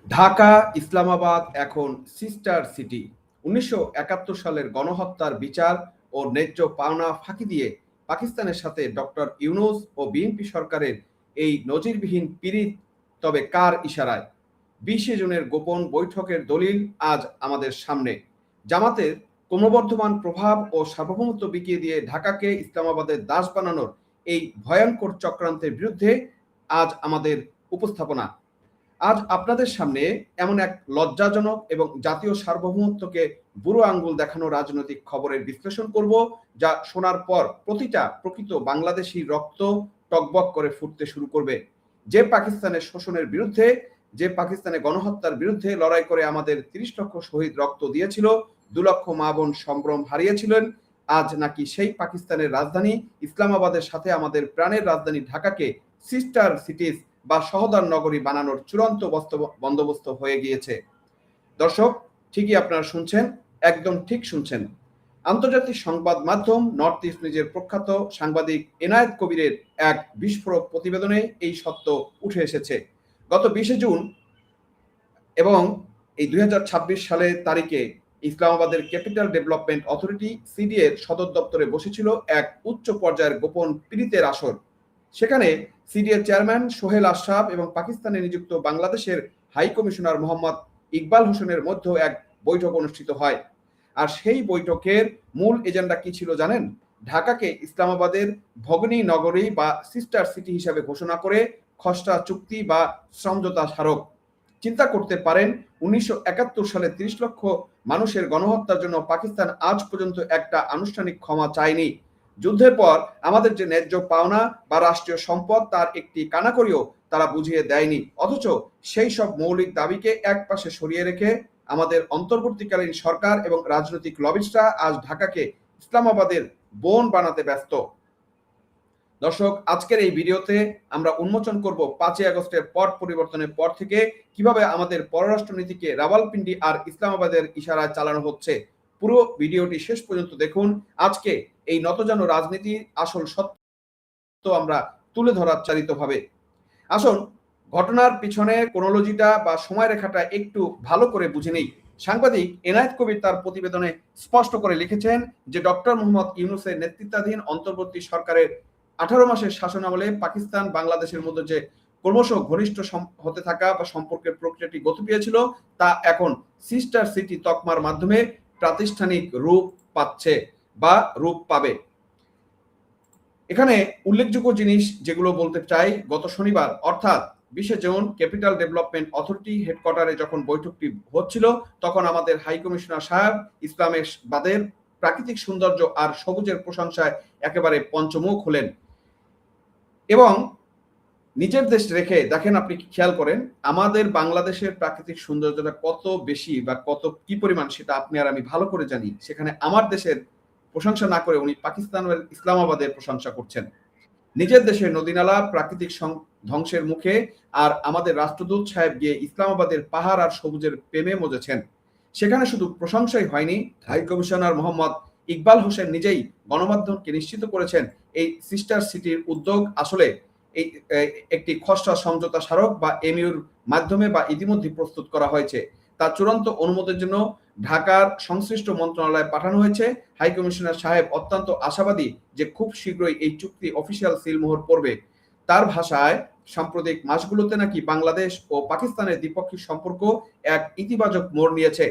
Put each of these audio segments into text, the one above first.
ঢাকা ইসলামাবাদ এখন sister city. ১৯৭১ সালের গণহত্যার বিচার ও ন্যায্য পাওনা ফাঁকি দিয়ে পাকিস্তানের সাথে ডক্টর ইউনূস ও বিএনপি সরকারের এই নজিরবিহীন পীড়িত তবে কার ইশারায়? ২০ জুনের গোপন বৈঠকের দলিল আজ আমাদের সামনে। জামাতের ক্রমবর্ধমান প্রভাব ও সার্বভৌমত্ব বিকিয়ে দিয়ে ঢাকাকে ইসলামাবাদের দাস বানানোর এই ভয়ঙ্কর চক্রান্তের বিরুদ্ধে আজ আমাদের উপস্থাপনা। আজ আপনাদের সামনে এমন এক লজ্জাজনক এবং জাতীয় সার্বভৌমত্বকে বুড়ো আঙ্গুল দেখানো রাজনৈতিক খবরের বিশ্লেষণ করব, যা শোনার পর প্রতিটা প্রকৃত বাংলাদেশী রক্ত টকবক করে ফুটতে শুরু করবে। যে পাকিস্তানের শোষণের বিরুদ্ধে, যে পাকিস্তানের গণহত্যার বিরুদ্ধে লড়াই করে আমাদের ৩০ লক্ষ শহীদ রক্ত দিয়েছিল, ২ লক্ষ মা বোন সম্ভ্রম হারিয়েছিলেন, আজ নাকি সেই পাকিস্তানের রাজধানী ইসলামাবাদের সাথে আমাদের প্রাণের রাজধানী ঢাকাকে সিস্টার সিটিজ বা সহোদর নগরী বানানোর চূড়ান্ত বন্দোবস্ত হয়ে গিয়েছে। দর্শক, ঠিকই আপনারা শুনছেন, একদম ঠিক শুনছেন। আন্তর্জাতিক সংবাদ মাধ্যম নর্থ ইস্ট নিউজের প্রখ্যাত সাংবাদিক এনায়েত কবিরের এক বিস্ফোরক প্রতিবেদনে এই সত্য উঠে এসেছে। গত ২০ জুন এবং এই ২০২৬ সালের তারিখে ইসলামাবাদের ক্যাপিটাল ডেভেলপমেন্ট অথরিটি সিডি এর সদর দপ্তরে বসেছিল এক উচ্চ পর্যায়ের গোপন পীড়িতের আসর। সেখানে সিডি এর চেয়ারম্যান সোহেল আশরাফ এবং পাকিস্তানে নিযুক্ত বাংলাদেশের হাই কমিশনার মোহাম্মদ ইকবাল হোসেনের মধ্যে এক বৈঠক অনুষ্ঠিত হয়। আর সেই বৈঠকের মূল এজেন্ডা কি ছিল জানেন? ঢাকাকে ইসলামাবাদের ভগ্নী নগরী বা সিস্টার সিটি হিসাবে ঘোষণা করে খসড়া চুক্তি বা সমঝোতা স্মারক। চিন্তা করতে পারেন, ১৯৭১ সালে ৩০ লক্ষ মানুষের গণহত্যার জন্য পাকিস্তান আজ পর্যন্ত একটা আনুষ্ঠানিক ক্ষমা চায়নি। যুদ্ধের পর আমাদের যে ন্যায্য পাওনা বা রাষ্ট্রীয় সম্পদ, তার একটি কানাকড়িও তারা বুঝিয়ে দেয়নি। অথচ সেই সব মৌলিক দাবিকে এক পাশে সরিয়ে রেখে আমাদের অন্তর্বর্তীকালীন সরকার এবং রাজনৈতিক লবিস্টরা আজ ঢাকাকে ইসলামাবাদের বোন বানাতে ব্যস্ত। দর্শক, আজকের এই ভিডিওতে আমরা উন্মোচন করব ৫ই আগস্টের পট পরিবর্তনের পর থেকে কিভাবে আমাদের পররাষ্ট্রনীতিকে রাওয়ালপিন্ডি আর ইসলামাবাদের ইশারায় চালানো হচ্ছে। পুরো ভিডিওটি শেষ পর্যন্ত দেখুন। আজকে এই নতজানু রাজনীতির আসল সত্য আমরা তুলে ধরার চালিতভাবে। আসুন ঘটনার পিছনে ক্রোনোলজিটা বা সময়রেখাটা একটু ভালো করে বুঝে নেই। সাংবাদিক এনায়েত কবির তার প্রতিবেদনে স্পষ্ট করে লিখেছেন যে ডক্টর মোহাম্মদ ইউনূসের নেতৃত্বাধীন অন্তর্বর্তী সরকারের 18 মাসের শাসনামলে পাকিস্তান বাংলাদেশের মধ্যে যে ক্রমশ ঘনিষ্ঠ হতে থাকা বা সম্পর্কের প্রক্রিয়াটি গতি পেয়েছিল, তা এখন সিস্টার সিটি তকমার মাধ্যমে প্রাতিষ্ঠানিক রূপ পাচ্ছে বা রূপ পাবে। এখানে উল্লেখযোগ্য জিনিস যেগুলো বলতে চাই, গত শনিবার অর্থাৎ 20 জুন ক্যাপিটাল ডেভেলপমেন্ট অথরিটি হেডকোয়ার্টারে যখন বৈঠকটি হচ্ছিল, তখন আমাদের হাই কমিশনার সাহেব ইসলামাবাদের প্রাকৃতিক সৌন্দর্য আর সবুজের প্রশংসায় একেবারে পঞ্চমুখ হলেন এবং নিজের দেশ রেখে দেখেন, আপনি খেয়াল করেন আমাদের বাংলাদেশের প্রাকৃতিক সৌন্দর্যটা কত বেশি বা কত কি পরিমাণ সেটা আপনি আর আমি ভালো করে জানি। সেখানে আমার দেশের প্রশংসা না করে উনি পাকিস্তানের ইসলামাবাদের প্রশংসা করছেন। নিজের দেশের নদীনালা প্রাকৃতিক ধ্বংসের মুখে আর আমাদের রাষ্ট্রদূত সাহেব গিয়ে ইসলামাবাদের পাহাড় আর সবুজের প্রেমে মজেছেন। সেখানে শুধু প্রশংসাই হয়নি, হাই কমিশনার মোহাম্মদ ইকবাল হোসেন নিজেই গণমাধ্যমকে নিশ্চিত করেছেন এই সিস্টার সিটির উদ্যোগ আসলে এই একটি খসড়া সমঝোতা স্মারক বা এমইউর মাধ্যমে বা ইতিমধ্যে প্রস্তুত করা হয়েছে। তার চূড়ান্ত অনুমোদনের জন্য ঢাকার সংশ্লিষ্ট মন্ত্রণালয়ে পাঠানো হয়েছে। হাই কমিশনার সাহেব অত্যন্ত আশাবাদী যে খুব শীঘ্রই এই চুক্তি অফিসিয়াল সিলমোহর পড়বে। তার ভাষায় সাম্প্রতিক মাসগুলোতে নাকি বাংলাদেশ ও পাকিস্তানের দ্বিপক্ষিক সম্পর্ক এক ইতিবাচক মোড় নিয়েছে।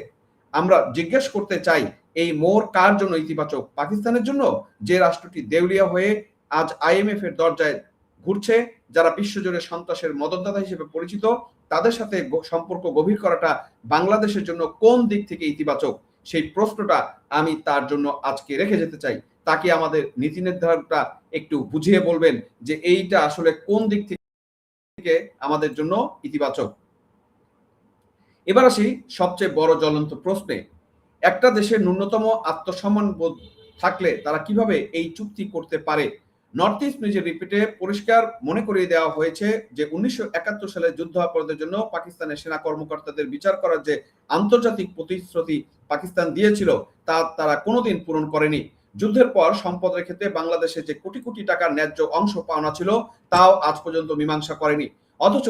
আমরা জিজ্ঞেস করতে চাই, এই মোড় কার জন্য ইতিবাচক? পাকিস্তানের জন্য, যে রাষ্ট্রটি দেউলিয়া হয়ে আজ আইএমএফ এর দরজায় ঘুরছে, যারা বিশ্বজুড়ে সন্ত্রাসের মদতদাতা হিসেবে পরিচিত, তাদের সাথে সম্পর্ক গভীর করাটা বাংলাদেশের জন্য কোন দিক থেকে ইতিবাচক? সেই প্রশ্নটা আমি তার জন্য আজকে রেখে যেতে চাই। তাকে আমাদের নীতি নির্ধারকরা একটু বুঝিয়ে বলবেন যে এইটা আসলে কোন দিক থেকে আমাদের জন্য ইতিবাচক। এবার আসি সবচেয়ে বড় জ্বলন্ত প্রশ্নে। একটা দেশের ন্যূনতম আত্মসম্মান বোধ থাকলে তারা কিভাবে এই চুক্তি করতে পারে? নর্থ ইস্ট নিউজের রিপোর্টে পরিষ্কার মনে করিয়ে দেওয়া হয়েছে যে 1971 সালে যুদ্ধাপরাধের জন্য পাকিস্তানের সেনা কর্মকর্তাদের বিচার করার যে আন্তর্জাতিক প্রতিশ্রুতি পাকিস্তান দিয়েছিল, তা তারা কোনোদিন পূরণ করেনি। যুদ্ধের পর সম্পদের ক্ষেত্রে বাংলাদেশে যে কোটি কোটি টাকার ন্যায্য অংশ পাওনা ছিল, তাও আজ পর্যন্ত মীমাংসা করেনি। অথচ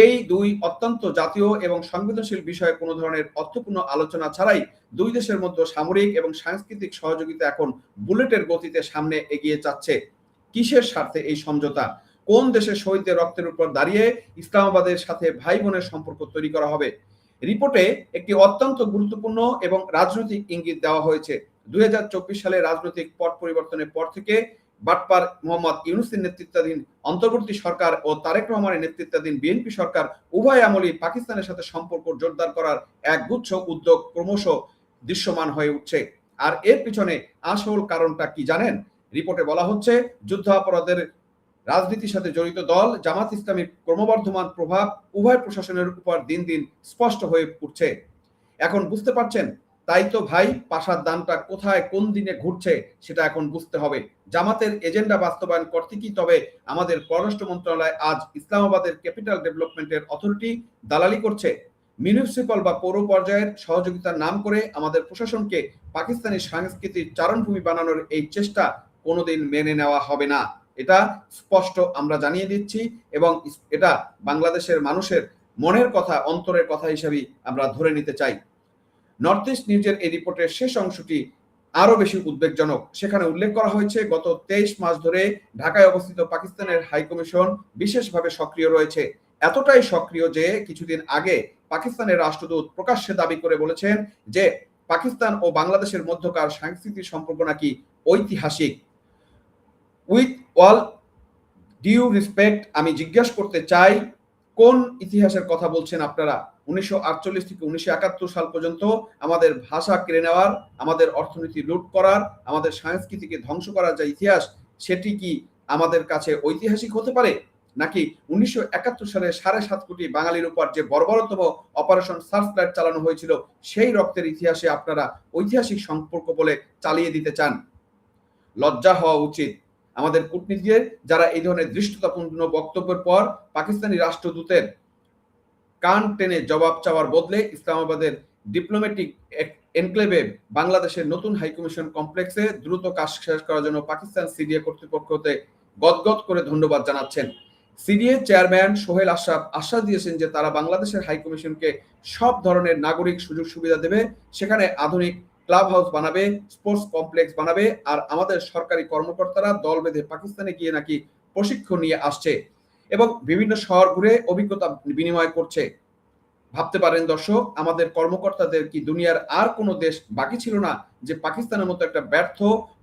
এই দুই অত্যন্ত জাতীয় এবং সংবেদনশীল বিষয়ে কোনো ধরনের অর্থপূর্ণ আলোচনা ছাড়াই দুই দেশের মধ্যে সামরিক এবং সাংস্কৃতিক সহযোগিতা এখন বুলেটের গতিতে সামনে এগিয়ে যাচ্ছে। কিসের স্বার্থে এই সমঝোতা? কোন দেশের শহীদদের রক্তের উপর দাঁড়িয়ে ইসলামাবাদের সাথে ভাই বোনের সম্পর্ক তৈরি করা হবে? রিপোর্টে একটি অত্যন্ত গুরুত্বপূর্ণ এবং রাজনৈতিক ইঙ্গিত দেওয়া হয়েছে। 2024 সালে রাজনৈতিক পট পরিবর্তনের পর থেকে বাটপার মোহাম্মদ ইউনূসের নেতৃত্বাধীন অন্তর্বর্তী সরকার ও তারেক রহমানের নেতৃত্বাধীন বিএনপি সরকার উভয় আমলই পাকিস্তানের সাথে সম্পর্ক জোরদার করার একগুচ্ছ উদ্যোগ ক্রমশ দৃশ্যমান হয়ে উঠছে। আর এর পিছনে আসল কারণটা কি জানেন? রিপোর্টে বলা হচ্ছে, যুদ্ধাপরাধের রাজনীতির সাথে জড়িত দল জামাত ইসলামীর ক্রমবর্ধমান প্রভাব উভয় প্রশাসনের উপর দিন দিন স্পষ্ট হয়ে উঠছে। এখন বুঝতে পারছেন? তাই তো ভাই, পাশার দানটা কোথায় কোন দিনে ঘুরছে সেটা এখন বুঝতে হবে। জামাতের এজেন্ডা বাস্তবায়ন করতে কি তবে আমাদের পররাষ্ট্র মন্ত্রণালয় আজ ইসলামাবাদের ক্যাপিটাল ডেভেলপমেন্টের অথরিটি দালালি করছে? মিউনিসিপাল বা পৌর পর্যায়ের সহযোগিতার নাম করে আমাদের প্রশাসনকে পাকিস্তানি সংস্কৃতির চারণভূমি বানানোর এই চেষ্টা কোনোদিন মেনে নেওয়া হবে না। এটা স্পষ্ট আমরা জানিয়ে দিচ্ছি এবং এটা বাংলাদেশের মানুষের মনের কথা, অন্তরের কথা হিসেবেই আমরা ধরে নিতে চাই। নর্থ ইস্ট নিউজের এই রিপোর্টের শেষ অংশটি আরো বেশি উদ্বেগজনক। সেখানে উল্লেখ করা হয়েছে, গত 23 মাস ধরে ঢাকায় অবস্থিত পাকিস্তানের হাইকমিশন বিশেষভাবে সক্রিয় রয়েছে। এতটাই সক্রিয় যে কিছুদিন আগে পাকিস্তানের রাষ্ট্রদূত প্রকাশ্যে দাবি করে বলেছেন যে পাকিস্তান ও বাংলাদেশের মধ্যকার সাংস্কৃতিক সম্পর্ক নাকি ঐতিহাসিক। উইথ অল ডিউ রেসপেক্ট, আমি জিজ্ঞাসা করতে চাই, কোন ইতিহাসের কথা বলছেন আপনারা? 1948 থেকে 1971 সাল পর্যন্ত আমাদের ভাষা কেড়ে নেওয়ার, আমাদের অর্থনীতি লুট করার, আমাদের সংস্কৃতিকে ধ্বংস করার যে ইতিহাস, সেটি কি আমাদের কাছে ঐতিহাসিক হতে পারে? নাকি 1971 সালে 7.5 কোটি বাঙালির উপর যে বর্বরতম অপারেশন সার্চলাইট চালানো হয়েছিল, সেই রক্তের ইতিহাসে আপনারা ঐতিহাসিক সম্পর্ক বলে চালিয়ে দিতে চান? লজ্জা হওয়া উচিত আমাদের কূটনীতিদের, যারা এই ধরনের দৃষ্টতাপূর্ণ বক্তব্যের পর পাকিস্তানি রাষ্ট্রদূতের কান টেনে জবাব চাওয়ার বদলে ইসলামাবাদের ডিপ্লোম্যাটিক এনক্লেভে বাংলাদেশের নতুন হাইকমিশন কমপ্লেক্সে দ্রুত কাজ শেষ করার জন্য পাকিস্তান সিডিএ কর্তৃপক্ষকে গদগদ করে ধন্যবাদ জানাচ্ছেন। সিডিএ চেয়ারম্যান সোহেল আশরাফ আশ্বাস দিয়েছেন যে তারা বাংলাদেশের হাইকমিশনকে সব ধরনের নাগরিক সুযোগ সুবিধা দেবে, সেখানে আধুনিক ক্লাব হাউস বানাবে, স্পোর্টস কমপ্লেক্স বানাবে, আর আমাদের সরকারি কর্মকর্তারা দল বেঁধে পাকিস্তানে গিয়ে নাকি প্রশিক্ষণ নিয়ে আসছে এবং বিভিন্ন শহর ঘুরে অভিজ্ঞতা বিনিময় করছে। ভাবতে পারেন দর্শক, আমাদের কর্মকর্তাদের কি দুনিয়ার আর কোনো দেশ বাকি ছিল না যে পাকিস্তানের মতো একটা ব্যর্থ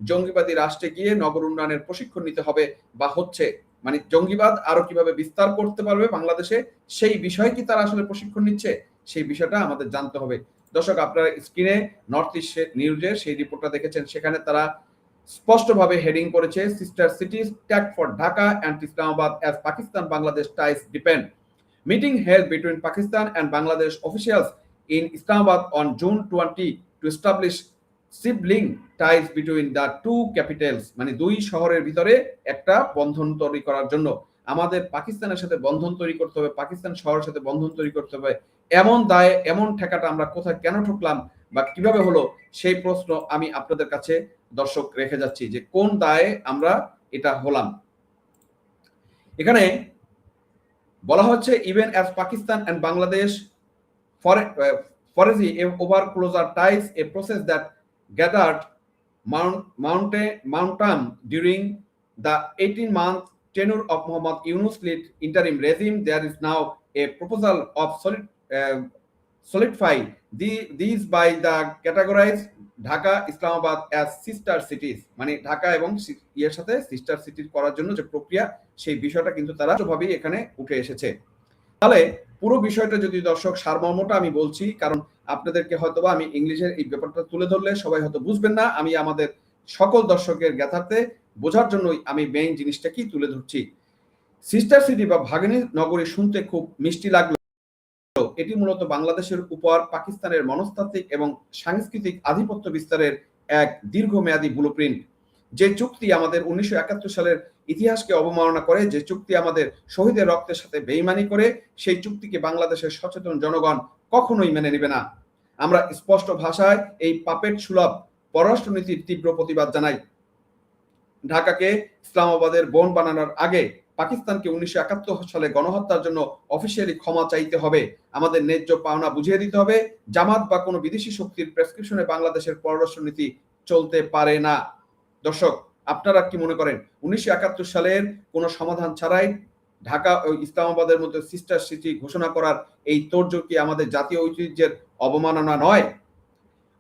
জঙ্গিবাদী রাষ্ট্রে গিয়ে নগর উন্নয়নের প্রশিক্ষণ নিতে হবে বা হচ্ছে? মানে জঙ্গিবাদ আরো কিভাবে বিস্তার করতে পারবে বাংলাদেশে, সেই বিষয়ে কি তারা আসলে প্রশিক্ষণ নিচ্ছে? সেই বিষয়টা আমাদের জানতে হবে। দর্শক, আপনারা স্ক্রিনে নর্থ ইস্ট নিউজের সেই রিপোর্টটা দেখেছেন। সেখানে তারা স্পষ্টভাবে হেডিং করেছে, sister cities tag for Dhaka and Islamabad as Pakistan Bangladesh ties depend. Meeting held between Pakistan and Bangladesh officials in Islamabad on June 20 to establish sibling ties between the two capitals, মানে দুই শহরের ভিতরে একটা বন্ধন তৈরি করার জন্য। আমাদের পাকিস্তানের সাথে বন্ধন তৈরি করতে হবে, পাকিস্তান শহরের সাথে বন্ধন তৈরি করতে হবে, এমন দায়ে এমন ঠেকাটা আমরা কোথায় কেন ঠুকলাম বা কিভাবে হলো, সেই প্রশ্ন আমি আপনাদের কাছে দর্শক রেখে যাচ্ছি যে কোন দায়ে আমরা এটা হলাম। এখানে বলা হচ্ছে, even as Pakistan and Bangladesh forage over closer ties, a process that gathered momentum during the 18-month tenure of Mohammad Yunus led interim regime. There is now a proposal of solidify these by the categorize Dhaka Islamabad as sister cities, মানে ঢাকা এবং এর সাথে sister city করার জন্য যে প্রক্রিয়া, সেই বিষয়টা কিন্তু তারা ভাবেই এখানে উঠে এসেছে। তাহলে পুরো বিষয়টা যদি দর্শক সারমর্মটা আমি বলছি, কারণ আপনাদেরকে হয়তোবা আমি ইংলিশের এই ব্যাপারটা তুলে ধরলে সবাই হয়তো বুঝবেন না, আমি আমাদের সকল দর্শকের জ্ঞাতার্থে বোঝার জন্যই আমি মেইন জিনিসটা কি তুলে ধরছি। সিস্টার সিটি বা ভাগ্নি নগরী শুনতে খুব মিষ্টি লাগলো, এটি মূলত বাংলাদেশের উপর পাকিস্তানের মনস্তাত্ত্বিক এবং সাংস্কৃতিক আধিপত্য বিস্তারের এক দীর্ঘমেয়াদী ব্লুপ্রিন্ট। যে চুক্তি আমাদের 1971 সালের ইতিহাসকে অবমাননা করে, যে চুক্তি আমাদের শহীদের রক্তের সাথে বেইমানি করে, সেই চুক্তিকে বাংলাদেশের সচেতন জনগণ কখনোই মেনে নেবে না। আমরা স্পষ্ট ভাষায় এই পাপেট সুলভ পররাষ্ট্রনীতির তীব্র প্রতিবাদ জানাই। ঢাকাকে ইসলামাবাদের বোন বানানোর আগে পাকিস্তানকে 1971 সালে গণহত্যার জন্য অফিসিয়ালি ক্ষমা চাইতে হবে। আমাদের ন্যায্য পাওনা বুঝিয়ে দিতে হবে। জামাত বা কোনো বিদেশি শক্তির প্রেসক্রিপশনে বাংলাদেশের পররাষ্ট্র নীতি চলতে পারে না। দর্শক, আপনারা কি মনে করেন 1971 সালের কোনো সমাধান ছাড়াই ঢাকা ও ইসলামাবাদের মধ্যে সিস্টার সিটি ঘোষণা করার এই তোড়জোড় কি আমাদের জাতীয় ঐতিহ্যের অবমাননা নয়?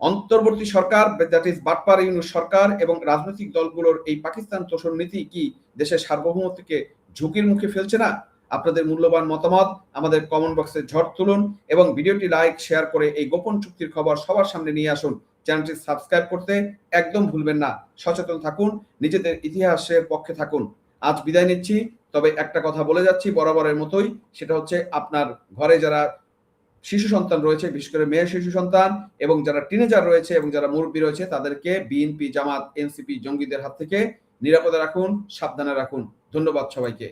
অন্তর্বর্তী সরকার, দ্যাট ইজ বাটপার ইউনূস সরকার এবং রাজনৈতিক দলগুলোর এই পাকিস্তান তোষণ নীতি কি দেশের সার্বভৌমত্বকে ঝুঁকির মুখে ফেলছে না? আপনাদের মূল্যবান মতামত আমাদের কমেন্ট বক্সে ঝড় তুলুন এবং ভিডিওটি লাইক শেয়ার করে এই গোপন চুক্তির খবর সবার সামনে নিয়ে আসুন। চ্যানেলটি সাবস্ক্রাইব করতে একদম ভুলবেন না। সচেতন থাকুন, নিজেদের ইতিহাসের পক্ষে থাকুন। আজ বিদায় নিচ্ছি, তবে একটা কথা বলে যাচ্ছি বরাবরের মতোই, সেটা হচ্ছে আপনার ঘরে যারা শিশু সন্তান রয়েছে, বিশেষ করে মেয়ে শিশু সন্তান এবং যারা টিনেজার রয়েছে এবং যারা মুরব্বী রয়েছে, তাদেরকে বিএনপি, জামাত, এনসিপি জঙ্গিদের হাত থেকে নিরাপদে রাখুন, সাবধানে রাখুন। ধন্যবাদ সবাইকে।